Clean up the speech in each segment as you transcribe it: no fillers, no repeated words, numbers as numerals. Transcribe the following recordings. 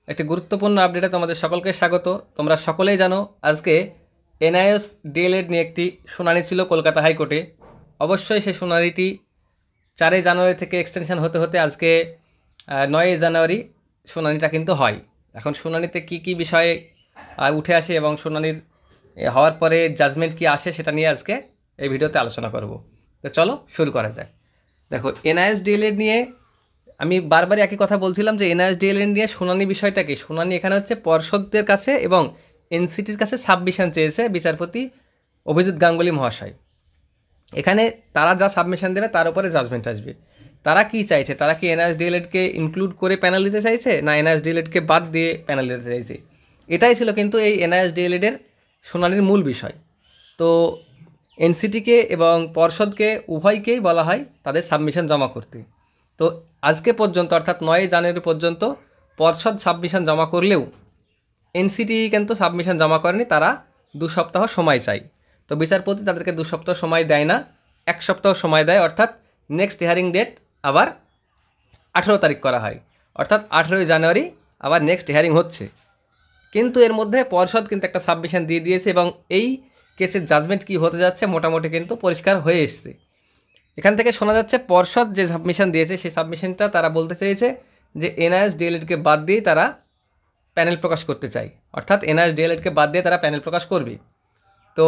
একটি গুরুত্বপূর্ণ আপডেটে তোমাদের সকলকে স্বাগত। তোমরা সকলেই জানো আজকে এনআইএস ডিএলএড নিয়ে একটি শুনানি ছিল কলকাতা হাইকোর্টে। অবশ্যই সেই শুনানিটি 4 জানুয়ারি থেকে এক্সটেনশন হতে হতে আজকে 9 জানুয়ারি শুনানিটা কিন্তু হয়। এখন শুনানিতে কি কি বিষয়ে উঠে আসে এবং শুনানির হওয়ার পরে জাজমেন্ট কি আসে সেটা নিয়ে আজকে এই ভিডিওতে আলোচনা করব। তো চলো শুরু করা যায়। দেখো, এনআইএস ডিএলএড নিয়ে আমি বারবার একই কথা বলছিলাম যে এনআইএস ডিএলএড নিয়ে শুনানি বিষয়টা কি। শুনানি এখানে হচ্ছে পর্ষদের কাছে এবং এনসিটির কাছে সাবমিশন চেয়েছে বিচারপতি অভিজিৎ গাঙ্গুলি মহাশয়। এখানে তারা যা সাবমিশন দেবে তার উপরে জাজমেন্ট আসবে। তারা কি চাইছে? তারা কি এনআইএস ডিএলএডকে ইনক্লুড করে প্যানেল দিতে চাইছে, না এনআইএস ডিএলএডকে বাদ দিয়ে প্যানেল দিতে চাইছে? এটাই ছিল কিন্তু এই এনআইএস ডিএলএডের শুনানির মূল বিষয়। তো এনসিটিকে এবং পর্ষদকে উভয়কেই বলা হয় তাদের সাবমিশন জমা করতে। তো আজকে পর্যন্ত অর্থাৎ 9 জানুয়ারি পর্যন্ত পর্ষদ সাবমিশন জমা করলেও এনসিটি কিন্তু সাবমিশন জমা করেনি। তারা 2 সপ্তাহ সময় চাই। তো বিচারপতি তাদেরকে 2 সপ্তাহ সময় দেয় না, 1 সপ্তাহ সময় দেয়। অর্থাৎ নেক্সট হিয়ারিং ডেট আবার 18 তারিখ করা হয়, অর্থাৎ 18 জানুয়ারি আবার নেক্সট হিয়ারিং হচ্ছে। কিন্তু এর মধ্যে পর্ষদ কিন্তু একটা সাবমিশন দিয়ে দিয়েছে এবং এই কেসের জাজমেন্ট কী হতে যাচ্ছে মোটামুটি কিন্তু পরিষ্কার হয়ে এসছে। এখান থেকে শোনা যাচ্ছে পর্ষদ যে সাবমিশন দিয়েছে সেই সাবমিশনটা তারা বলতে চেয়েছে যে এনআইএস ডিএলএডকে বাদ দিয়েই তারা প্যানেল প্রকাশ করতে চায়, অর্থাৎ এনআইএস ডিএলএডকে বাদ দিয়ে তারা প্যানেল প্রকাশ করবে। তো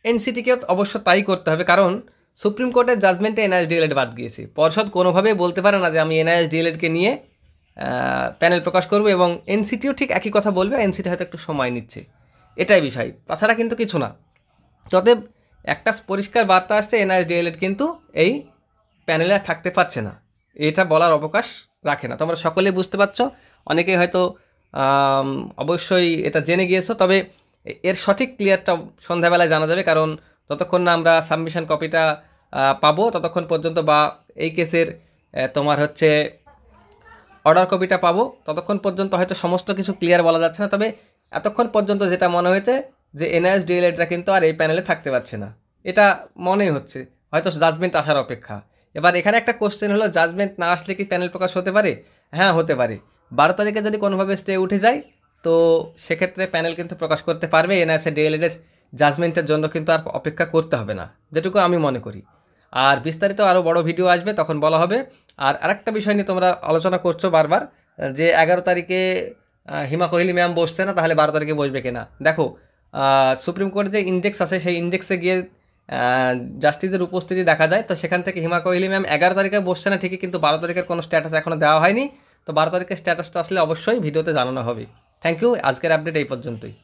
এনসিটিকে অবশ্য তাই করতে হবে, কারণ সুপ্রিম কোর্টের জাজমেন্টে এনআইএস ডিএলএড বাদ গিয়েছে। পর্ষদ কোনোভাবেই বলতে পারে না যে আমি এনআইএস ডিএলএডকে নিয়ে প্যানেল প্রকাশ করব, এবং এনসিটিও ঠিক একই কথা বলবে। এনসিটি হয়তো একটু সময় নিচ্ছে, এটাই বিষয়, তাছাড়া কিন্তু কিছু না। তবে একটা পরিষ্কার বার্তা আসছে, এনআইএস ডিএলএড কিন্তু এই প্যানেলে থাকতে পারছে না, এটা বলার অবকাশ রাখে না। তোমরা সকলে বুঝতে পারছো, অনেকেই হয়তো অবশ্যই এটা জেনে গিয়েছো। তবে এর সঠিক ক্লিয়ারটা সন্ধ্যাবেলায় জানা যাবে, কারণ যতক্ষণ না আমরা সাবমিশন কপিটা পাবো ততক্ষণ পর্যন্ত, বা এই কেসের তোমার হচ্ছে অর্ডার কপিটা পাবো ততক্ষণ পর্যন্ত হয়তো সমস্ত কিছু ক্লিয়ার বলা যাচ্ছে না। তবে এতক্ষণ পর্যন্ত যেটা মনে হয়েছে যে এনআইএস ডিএলএডরা কিন্তু আর এই প্যানেলে থাকতে পারছে না, এটা মনেই হচ্ছে। হয়তো জাজমেন্ট আসার অপেক্ষা। এবার এখানে একটা কোশ্চেন হলো, জাজমেন্ট না আসলে কি প্যানেল প্রকাশ হতে পারে? হ্যাঁ, হতে পারে। 12 তারিখে যদি কোনোভাবে স্টে উঠে যায় তো সেক্ষেত্রে প্যানেল কিন্তু প্রকাশ করতে পারবে। এনআইএস ডিএলএডের জাজমেন্টের জন্য কিন্তু আর অপেক্ষা করতে হবে না, যেটুকু আমি মনে করি। আর বিস্তারিত আরও বড় ভিডিও আসবে, তখন বলা হবে। আর আরেকটা বিষয় নিয়ে তোমরা আলোচনা করছো বারবার, যে 11 তারিখে হিমা কোহলি ম্যাম বসছে না, তাহলে 12 তারিখে বসবে কিনা। দেখো, সুপ্রিম কোর্টে যে ইন্ডেক্স আছে সেই ইন্ডেক্সে গিয়ে জাস্টিসের উপস্থিতি দেখা যায়। তো সেখান থেকে হিমা কোহলি ম্যাম 11 তারিখে বসছে না ঠিকই, কিন্তু 12 তারিখের কোনো স্ট্যাটাস এখনও দেওয়া হয়নি। তো 12 তারিখের স্ট্যাটাসটা আসলে অবশ্যই ভিডিওতে জানানো হবে। Thank you. আজকের আপডেট এই পর্যন্তই।